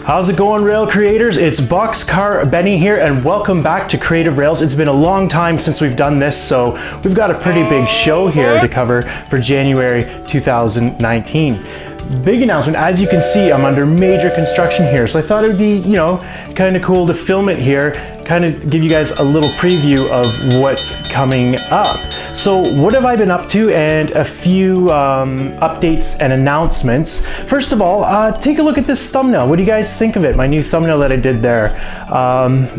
How's it going, rail creators? It's Boxcar Benny here, and welcome back to Creative Rails. It's been a long time since we've done this, so we've got a pretty big show here to cover for January 2019. Big announcement. As you can see, I'm under major construction here, so I thought it would be, kind of cool to film it here, kind of give you guys a little preview of what's coming up. So what have I been up to, and a few updates and announcements. First of all, take a look at this thumbnail. What do you guys think of it? My new thumbnail that I did there.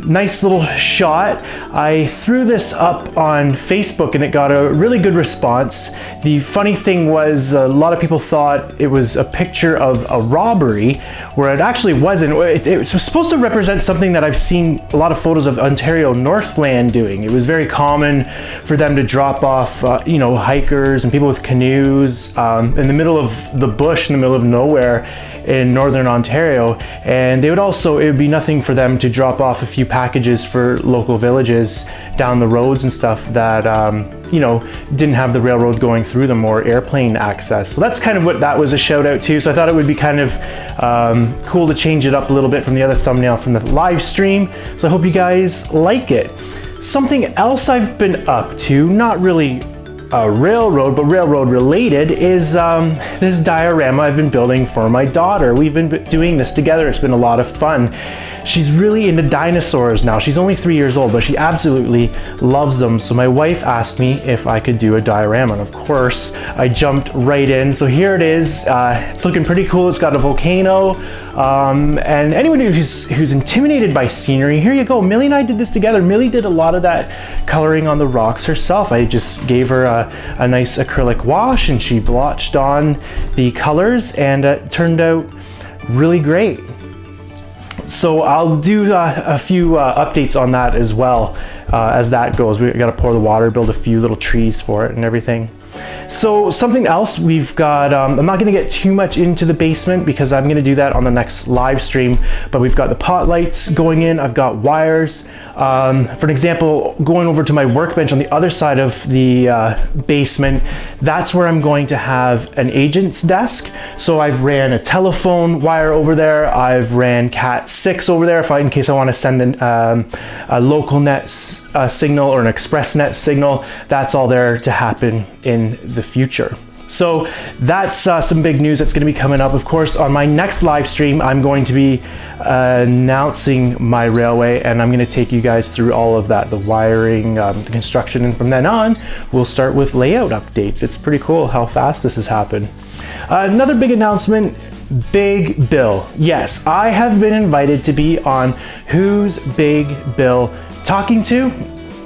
Nice little shot. I threw this up on Facebook and it got a really good response. The funny thing was a lot of people thought it was a picture of a robbery, where it actually wasn't. It was supposed to represent something that I've seen a lot of photos of Ontario Northland doing. It was very common for them to drop off, hikers and people with canoes in the middle of the bush, in the middle of nowhere in northern Ontario, and it would be nothing for them to drop off a few packages for local villages down the roads and stuff that didn't have the railroad going through them or airplane access. So that's kind of what that was a shout out to. So I thought it would be kind of cool to change it up a little bit from the other thumbnail from the live stream. So I hope you guys like it. Something else I've been up to, not really railroad, but railroad related, is this diorama I've been building for my daughter. We've been doing this together. It's been a lot of fun. She's really into dinosaurs now. She's only 3 years old, but she absolutely loves them. So my wife asked me if I could do a diorama, and of course I jumped right in. So here it is. It's looking pretty cool. It's got a volcano, and anyone who's intimidated by scenery, here you go. Millie and I did this together. Millie did a lot of that coloring on the rocks herself. I just gave her a nice acrylic wash and she blotched on the colors, and it turned out really great. So I'll do a few updates on that as well as that goes. We got to pour the water, build a few little trees for it and everything. So something else we've got, I'm not going to get too much into the basement because I'm going to do that on the next live stream, but we've got the pot lights going in. I've got wires. For an example, going over to my workbench on the other side of the basement, that's where I'm going to have an agent's desk. So I've ran a telephone wire over there. I've ran Cat 6 over there in case I want to send a local net signal or an express net signal. That's all there to happen in the future. So that's some big news that's going to be coming up. Of course, on my next live stream, I'm going to be announcing my railway, and I'm going to take you guys through all of that, the wiring, the construction, and from then on, we'll start with layout updates. It's pretty cool how fast this has happened. Another big announcement, Big Bill. Yes, I have been invited to be on Who's Big Bill Talking To.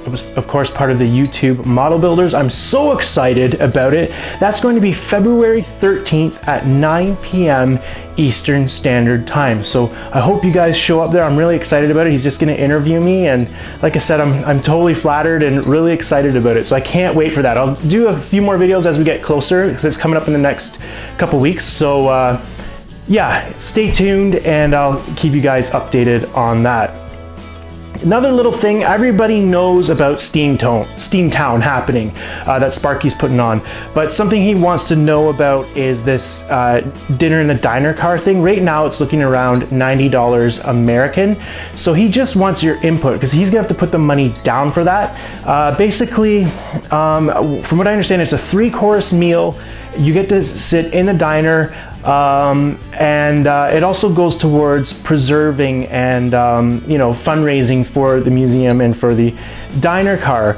It was, of course, part of the YouTube Model Builders. I'm so excited about it. That's going to be February 13th at 9 p.m. Eastern Standard Time. So I hope you guys show up there. I'm really excited about it. He's just going to interview me, and like I said, I'm totally flattered and really excited about it. So I can't wait for that. I'll do a few more videos as we get closer because it's coming up in the next couple weeks. So yeah, stay tuned and I'll keep you guys updated on that. Another little thing, everybody knows about Steamtown happening that Sparky's putting on, but something he wants to know about is this dinner in the diner car thing. Right now it's looking around $90 American, so he just wants your input because he's gonna have to put the money down for that. Basically, from what I understand, it's a 3-course meal. You get to sit in a diner, and it also goes towards preserving and fundraising for the museum and for the diner car.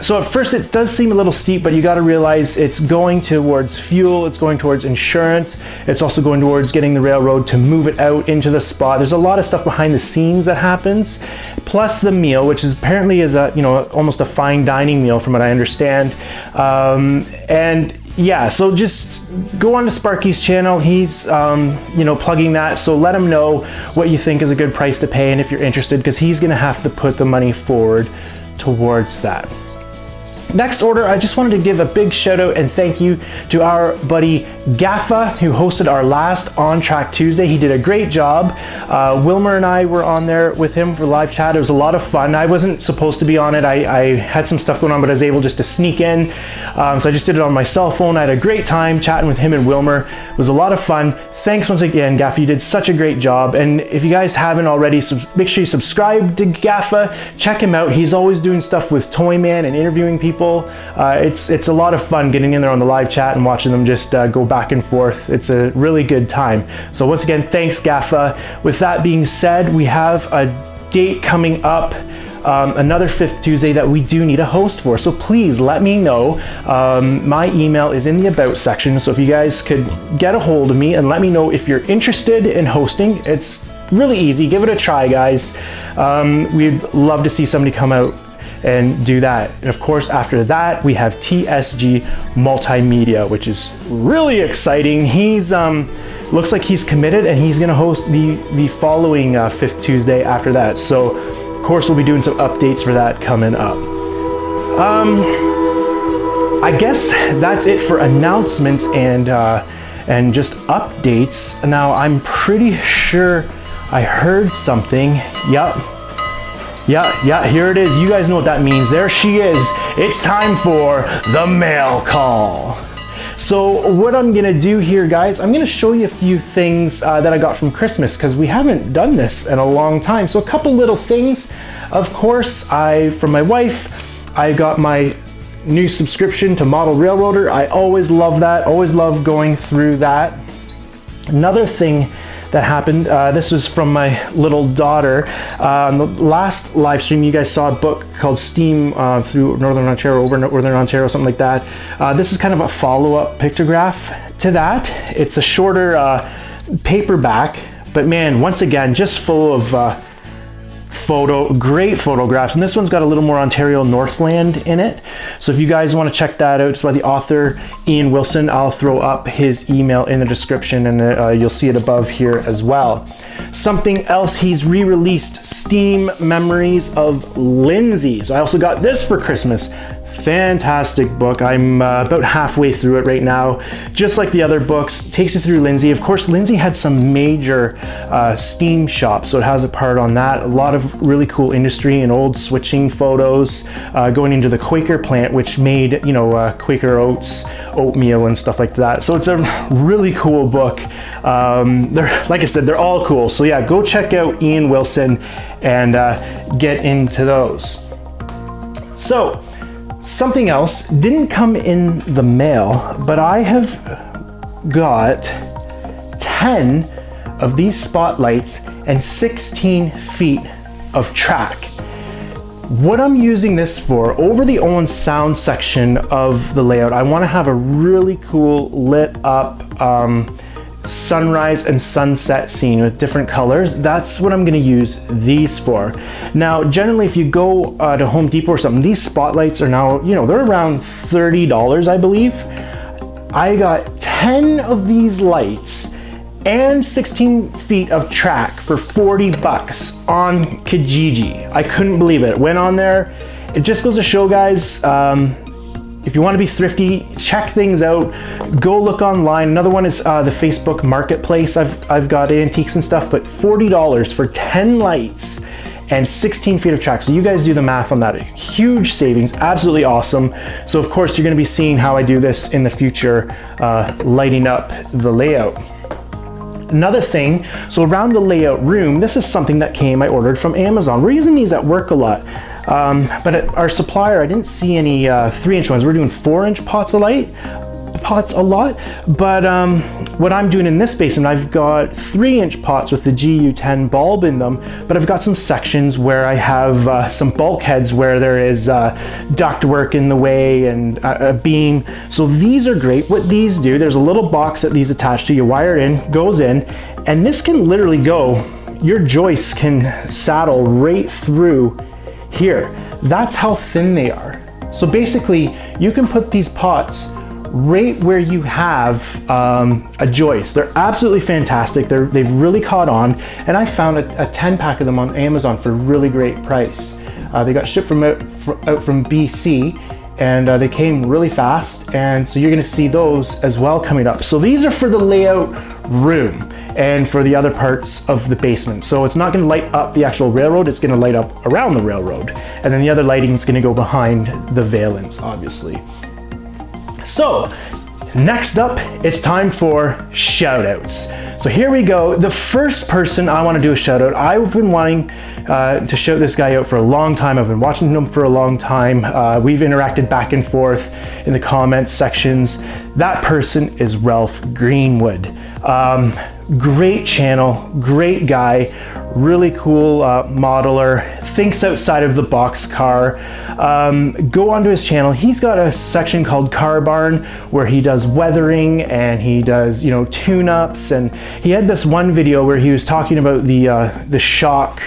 So at first it does seem a little steep, but you got to realize it's going towards fuel, it's going towards insurance, it's also going towards getting the railroad to move it out into the spot. There's a lot of stuff behind the scenes that happens, plus the meal, which is apparently is almost a fine dining meal from what I understand. And yeah, so just go on to Sparky's channel. He's plugging that, so let him know what you think is a good price to pay and if you're interested, because he's gonna have to put the money forward towards that. Next order, I just wanted to give a big shout out and thank you to our buddy Gaffa, who hosted our last On Track Tuesday. He did a great job. Wilmer and I were on there with him for live chat. It was a lot of fun. I wasn't supposed to be on it. I had some stuff going on, but I was able just to sneak in. So I just did it on my cell phone. I had a great time chatting with him and Wilmer. It was a lot of fun. thanks once again, Gaffa. You did such a great job. And if you guys haven't already, make sure you subscribe to Gaffa. Check him out. He's always doing stuff with Toyman and interviewing people. It's a lot of fun getting in there on the live chat and watching them just go back and forth. It's a really good time. So once again, thanks, Gaffa. With that being said, we have a date coming up. Another 5th Tuesday that we do need a host for. So please let me know. My email is in the About section. So if you guys could get a hold of me and let me know if you're interested in hosting. It's really easy. Give it a try, guys. We'd love to see somebody come out and do that. And of course, after that, we have TSG Multimedia, which is really exciting. He's looks like he's committed, and he's gonna host the following 5th Tuesday after that. So of course, we'll be doing some updates for that coming up. I guess that's it for announcements and just updates. Now, I'm pretty sure I heard something. Yeah, here it is. You guys know what that means. There she is. It's time for the mail call. So what I'm gonna do here, guys, I'm gonna show you a few things that I got from Christmas, because we haven't done this in a long time. So a couple little things. Of course, from my wife, I got my new subscription to Model Railroader. I always love that, always love going through that. Another thing that happened, this was from my little daughter. On the last live stream, you guys saw a book called Steam through Northern Ontario, over Northern Ontario, something like that. This is kind of a follow-up pictograph to that. It's a shorter paperback, but man, once again, just full of great photographs. And this one's got a little more Ontario Northland in it. So if you guys want to check that out, it's by the author Ian Wilson. I'll throw up his email in the description, and you'll see it above here as well. Something else, he's re-released Steam Memories of Lindsay. So I also got this for Christmas. Fantastic book. I'm about halfway through it right now. Just like the other books, takes you through Lindsay. Of course, Lindsay had some major steam shops, so it has a part on that. A lot of really cool industry and old switching photos going into the Quaker plant, which made, Quaker oats, oatmeal and stuff like that. So it's a really cool book. Like I said, they're all cool. So yeah, go check out Ian Wilson and get into those. So, something else didn't come in the mail, but I have got 10 of these spotlights and 16 feet of track. What I'm using this for, over the Owen Sound section of the layout, I want to have a really cool lit up sunrise and sunset scene with different colors. That's what I'm going to use these for. Now, generally, if you go to Home Depot or something, these spotlights are now, they're around $30, I believe. I got 10 of these lights and 16 feet of track for 40 bucks on Kijiji. I couldn't believe it. Went on there. It just goes to show, guys, if you want to be thrifty, check things out. Go look online. Another one is the Facebook Marketplace. I've got antiques and stuff, but $40 for 10 lights and 16 feet of track. So you guys do the math on that. Huge savings, absolutely awesome. So of course, you're going to be seeing how I do this in the future, lighting up the layout. Another thing, so around the layout room, this is something that I ordered from Amazon. We're using these at work a lot. But at our supplier, I didn't see any 3-inch ones. We're doing 4-inch pots a lot. But what I'm doing in this basement, I've got 3-inch pots with the GU10 bulb in them, but I've got some sections where I have some bulkheads where there is ductwork in the way and a beam. So these are great. What these do, there's a little box that these attach to. You wire it in, goes in, and this can literally go, your joists can saddle right through here. That's how thin they are. So basically, you can put these pots right where you have a joist. They're absolutely fantastic. They've really caught on, and I found a 10-pack of them on Amazon for a really great price. They got shipped out from BC, and they came really fast, and so you're going to see those as well coming up. So these are for the layout room and for the other parts of the basement. So it's not going to light up the actual railroad, it's going to light up around the railroad, and then the other lighting is going to go behind the valance, obviously. So next up, it's time for shoutouts. So here we go. The first person I want to do a shout out, I've been wanting to shout this guy out for a long time. I've been watching him for a long time. We've interacted back and forth in the comments sections. That person is Ralph Greenwood. Great channel, great guy, really cool modeler, thinks outside of the box car. Go onto his channel. He's got a section called Car Barn where he does weathering and he does, you know, tune-ups, and he had this one video where he was talking about the shock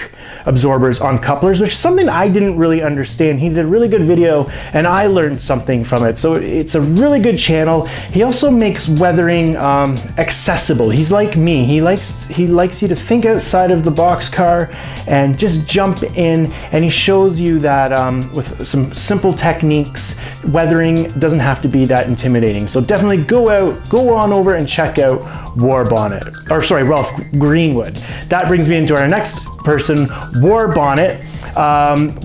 absorbers on couplers, which is something I didn't really understand. He did a really good video and I learned something from it. So it's a really good channel. He also makes weathering accessible. He's like me. He likes you to think outside of the boxcar and just jump in, and he shows you that with some simple techniques, weathering doesn't have to be that intimidating. So definitely go on over and check out Ralph Greenwood. That brings me into our next person, Warbonnet.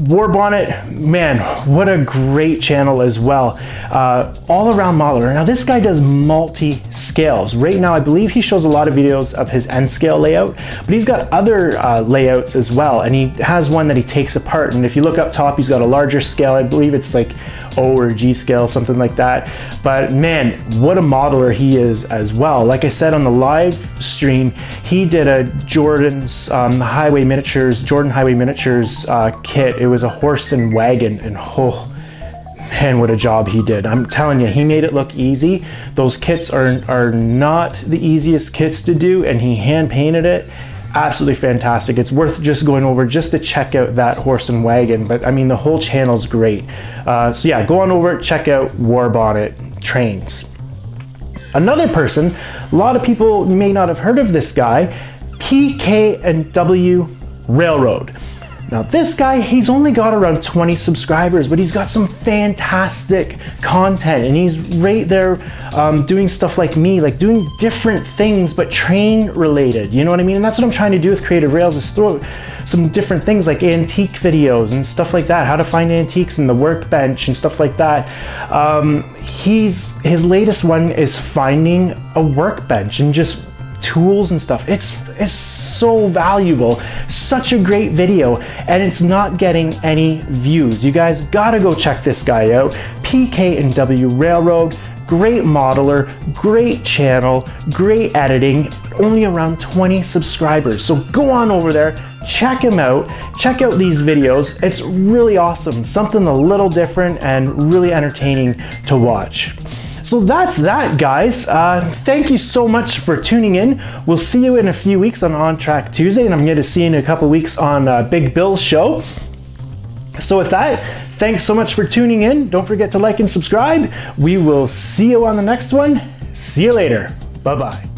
Warbonnet, man, what a great channel as well. All around modeler. Now this guy does multi-scales. Right now I believe he shows a lot of videos of his N scale layout, but he's got other layouts as well, and he has one that he takes apart, and if you look up top he's got a larger scale. I believe it's like O or G scale, something like that. But man, what a modeler he is as well. Like I said on the live stream, he did a Jordan Highway Miniatures kit. It was a horse and wagon, and oh man, what a job he did. I'm telling you, he made it look easy. Those kits are not the easiest kits to do, and he hand painted it. Absolutely fantastic. It's worth just going over just to check out that horse and wagon, but I mean the whole channel's great. So yeah, go on over, check out Warbonnet Trains. Another person, a lot of people, you may not have heard of this guy, PK&W Railroad. Now this guy, he's only got around 20 subscribers, but he's got some fantastic content, and he's right there doing stuff like me, like doing different things but train related, you know what I mean? And that's what I'm trying to do with Creative Rails, is throw some different things like antique videos and stuff like that, how to find antiques in the workbench and stuff like that. His latest one is finding a workbench and just tools and stuff. It's so valuable, such a great video, and it's not getting any views. You guys gotta go check this guy out. PK&W Railroad, great modeler, great channel, great editing, only around 20 subscribers. So go on over there, check him out, check out these videos. It's really awesome, something a little different and really entertaining to watch. So that's that, guys. Thank you so much for tuning in. We'll see you in a few weeks on Track Tuesday, and I'm going to see you in a couple weeks on Big Bill's show. So with that, thanks so much for tuning in. Don't forget to like and subscribe. We will see you on the next one. See you later. Bye-bye.